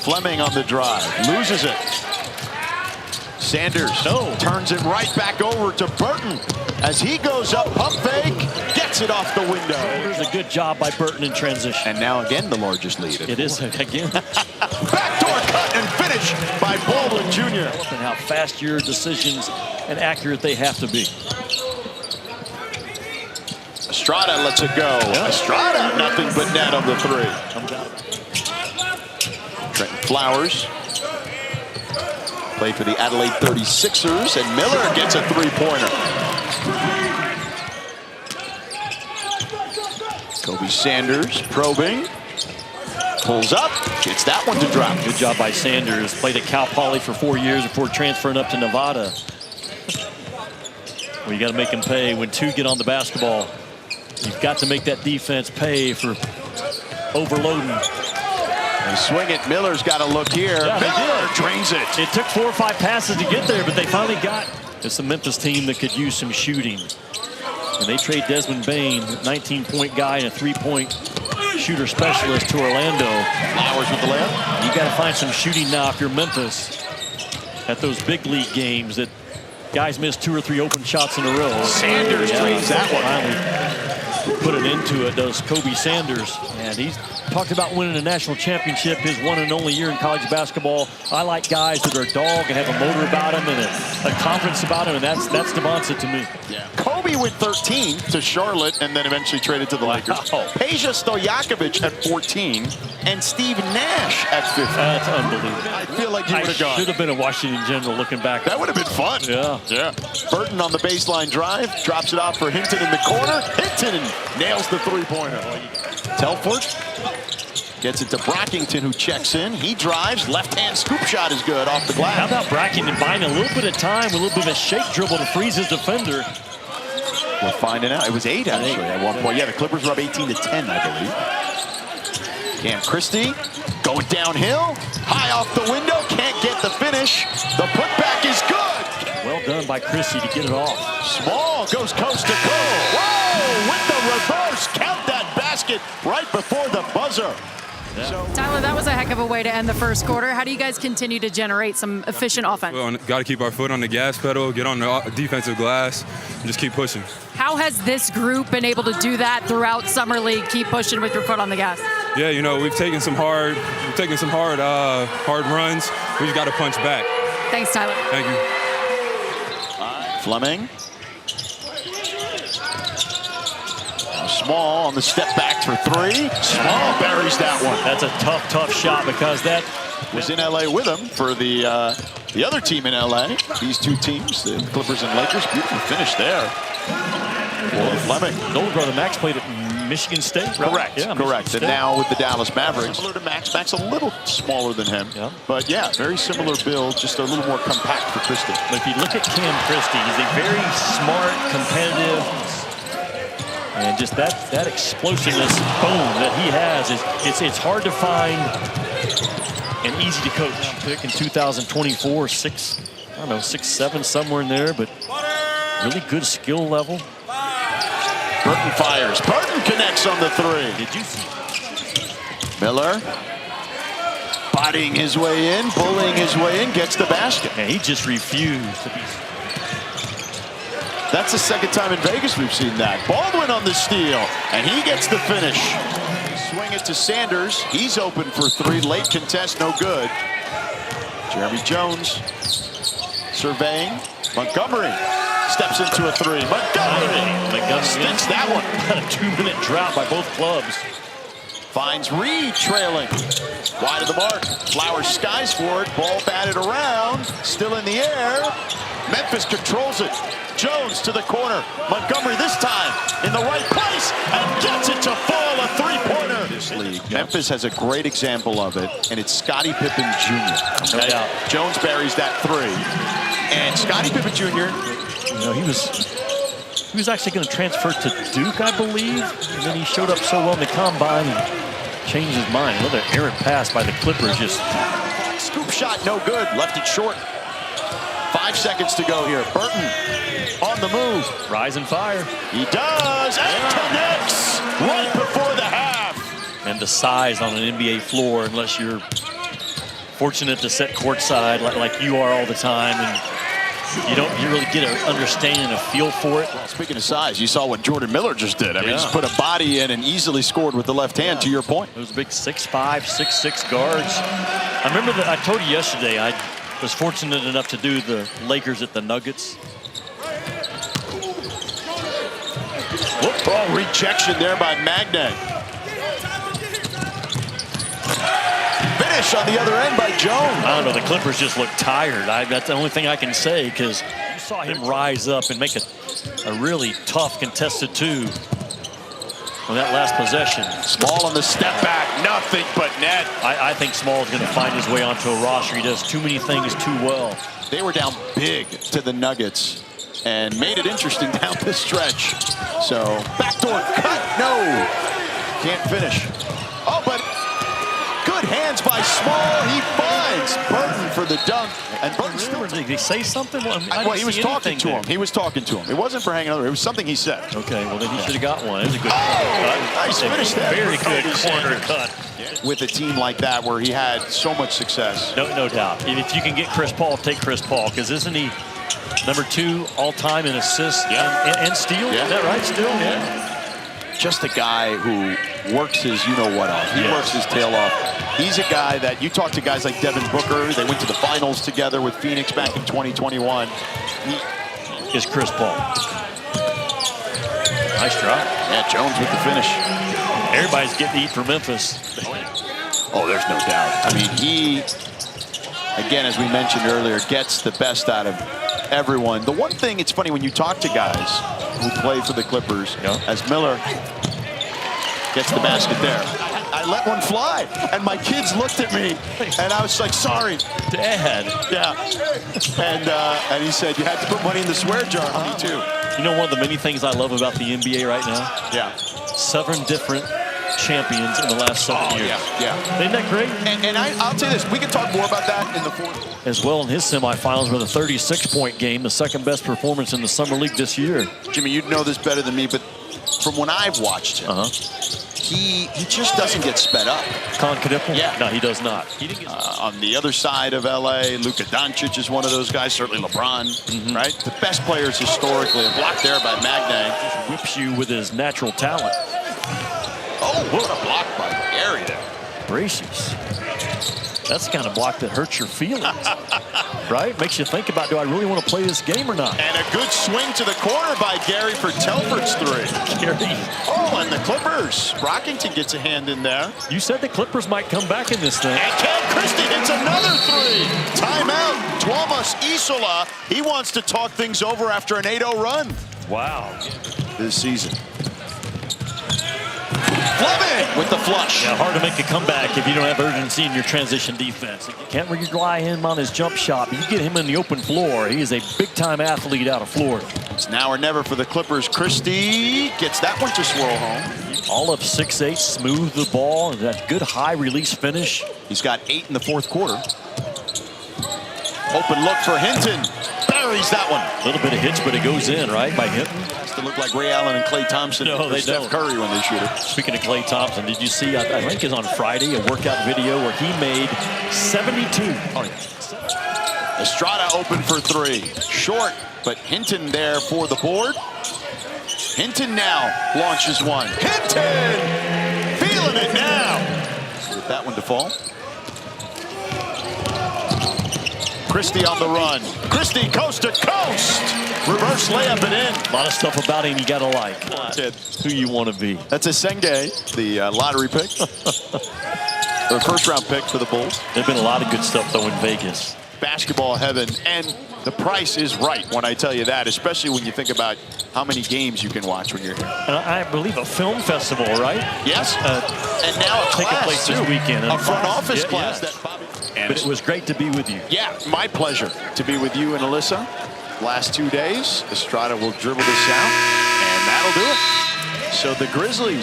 Fleming on the drive, loses it. Sanders turns it right back over to Burton as he goes up, pump fake, gets it off the window. There's a good job by Burton in transition. And now again the largest lead. It is again. Backdoor cut and finish by Baldwin Jr. And how fast your decisions and accurate they have to be. Estrada lets it go. Estrada, nothing but net on the three. Trenton Flowers. Played for the Adelaide 36ers, and Miller gets a three-pointer. Kobe Sanders probing. Pulls up, gets that one to drop. Good job by Sanders. Played at Cal Poly for 4 years before transferring up to Nevada. Well, you got to make them pay when two get on the basketball. You've got to make that defense pay for overloading. They swing it. Miller's got to look here. Yeah, Miller drains it. It took 4 or 5 passes to get there, but they finally got. It's a Memphis team that could use some shooting. And they trade Desmond Bain, 19-point guy and a 3-point shooter specialist, to Orlando. Flowers with the layup. You got to find some shooting now if you're Memphis at those big league games that guys miss 2 or 3 open shots in a row. Sanders drains that one. Finally put an end to it, does Kobe Sanders. And he's talked about winning a national championship, his one and only year in college basketball. I like guys that are a dog and have a motor about them and a confidence about them, and that's Devonta to me. Yeah. Kobe with 13 to Charlotte and then eventually traded to the Lakers. Peja Stojakovic at 14 and Steve Nash at 15. That's unbelievable. I feel like you would have gone. Should have been a Washington General looking back. That would have been fun. Yeah. Burton on the baseline drive, drops it off for Hinton in the corner. Hinton nails the three-pointer. Telford gets it to Brockington, who checks in. He drives. Left-hand scoop shot is good off the glass. How about Brockington buying a little bit of time, a little bit of a shake dribble to freeze his defender? We're finding out. It was 8 actually at one point. Yeah, the Clippers were up 18-10, I believe. Cam Christie going downhill. High off the window. Can't get the finish. The putback is good. Well done by Christie to get it off. Small goes coast to coast. Whoa! With the reverse. Count that basket right before the buzzer. Yeah. Tyler, that was a heck of a way to end the first quarter. How do you guys continue to generate some efficient offense? Well, got to keep our foot on the gas pedal, get on the defensive glass, and just keep pushing. How has this group been able to do that throughout Summer League? Keep pushing with your foot on the gas. Yeah, you know, we've taken some hard runs. We just got to punch back. Thanks, Tyler. Thank you. Fleming. Small on the step back for 3. Small buries that one. That's a tough shot because that was in LA with him for the other team in LA. These two teams, the Clippers and Lakers. Beautiful finish there for Fleming. Nolan brother Max played at Michigan State, right? Correct, yeah, correct. And now with the Dallas Mavericks. Similar to Max. Max a little smaller than him. Yeah. But yeah, very similar build, just a little more compact for Christie. But if you look at Cam Christie, he's a very smart, competitive, and just that explosiveness, boom, that he has, it's hard to find and easy to coach. Pick in 2024, 6'7", somewhere in there, but really good skill level. Burton fires. Burton connects on the 3. Did you see? Miller bodying his way in, bullying his way in, gets the basket. And he just refused to be. That's the second time in Vegas we've seen that. Baldwin on the steal, and he gets the finish. Swing it to Sanders. He's open for 3. Late contest, no good. Jeremy Jones surveying. Montgomery steps into a 3. Montgomery sticks that one. A 2-minute drought by both clubs. Finds Reed trailing. Wide of the mark. Flowers skies for it. Ball batted around. Still in the air. Memphis controls it. Jones to the corner. Montgomery this time in the right place and gets it to fall, a 3-pointer. This league. Memphis has a great example of it, and it's Scottie Pippen Jr. Okay? Jones buries that 3. And Scottie Pippen Jr. You know, he was actually going to transfer to Duke, I believe, and then he showed up so well in the combine and changed his mind. Another errant pass by the Clippers. Just scoop shot, no good. Left it short. 5 seconds to go here. Burton on the move. Rise and fire. He does, and connects right before the half. And the size on an NBA floor, unless you're fortunate to sit courtside like you are all the time, and you really get an understanding and a feel for it. Well, speaking of size, you saw what Jordan Miller just did. I mean, just put a body in and easily scored with the left hand, to your point. Those big 6'5", 6'6" guards. I remember that I told you yesterday, I was fortunate enough to do the Lakers at the Nuggets. Oh, rejection there by Magne. Finish on the other end by Jones. I don't know, the Clippers just look tired. That's the only thing I can say, because you saw him rise up and make a really tough contested two on that last possession. Small on the step back, nothing but net. I think Small is going to find his way onto a roster. He does too many things too well. They were down big to the Nuggets and made it interesting down the stretch. So, backdoor cut, no. Can't finish. Oh, but good hands by Small. He finds Burton for the dunk. And Burton still... Did he say something? Well, he was talking to him. He was talking to him. It wasn't for hanging over. It was something he said. Okay, well, then he should have got one. It was a good nice finish there. Very good corner cut. With a team like that where he had so much success. No doubt. And if you can get Chris Paul, take Chris Paul, because isn't he #2 all-time in assists and steal? Yeah. Is that right, still? Yeah. Just a guy who works his you-know-what off. He works his tail off. He's a guy that you talk to guys like Devin Booker. They went to the finals together with Phoenix back in 2021. He is Chris Paul. Nice drop. Yeah, Jones with the finish. Everybody's getting to eat for Memphis. Oh, there's no doubt. I mean, he, again, as we mentioned earlier, gets the best out of everyone. The one thing, it's funny when you talk to guys who play for the Clippers, as Miller gets the basket there. I let one fly, and my kids looked at me, and I was like, sorry. Dad. Yeah. And he said, you had to put money in the swear jar on me, too. You know one of the many things I love about the NBA right now? Yeah. 7 different champions in the last 7 years. Yeah. Isn't that great? And I'll tell you this, we can talk more about that in the fourth. As well in his semifinals with a 36-point game, the second best performance in the Summer League this year. Jimmy, you'd know this better than me, but from when I've watched him, he just doesn't get sped up. Concadipple? Yeah. No, he does not. He didn't get on the other side of L.A., Luka Doncic is one of those guys, certainly LeBron, right? The best players historically, blocked there by Magne. Whips you with his natural talent. Oh, what a block by Gary there. Gracious. That's the kind of block that hurts your feelings, right? Makes you think about, do I really want to play this game or not? And a good swing to the corner by Gary for Telford's three. Gary. Oh, and the Clippers. Brockington gets a hand in there. You said the Clippers might come back in this thing. And Ken Christie hits another three. Timeout. Tuomas Isola. He wants to talk things over after an 8-0 run. Wow. This season. Fleming with the flush. Yeah, hard to make a comeback if you don't have urgency in your transition defense. You can't rely him on his jump shot. But you get him in the open floor, he is a big-time athlete out of Florida. It's now or never for the Clippers. Christie gets that one to swirl home. All of 6'8", smooth the ball, and that good high-release finish. He's got 8 in the fourth quarter. Open look for Hinton. Buries that one. A little bit of hits, but it goes in, right, by Hinton. To look like Ray Allen and Klay Thompson or Steph Curry when they shoot it. Speaking of Klay Thompson, did you see, I think it's on Friday, a workout video where he made 72. Oh, yeah. Estrada open for 3. Short, but Hinton there for the board. Hinton now launches one. Hinton! Feeling it now. Get that one to fall. Christie on the run. Christie coast to coast. Reverse layup and in. A lot of stuff about him you gotta like. Who you want to be. That's a Senge, the lottery pick. The first round pick for the Bulls. There's been a lot of good stuff though in Vegas. Basketball heaven, and the price is right when I tell you that, especially when you think about how many games you can watch when you're here. And I believe a film festival, right? Yes. And now a taking class place too. this weekend. A front office class that Bobby. But it was great to be with you. Yeah, my pleasure to be with you and Alyssa. Last 2 days, Estrada will dribble this out, and that'll do it. So the Grizzlies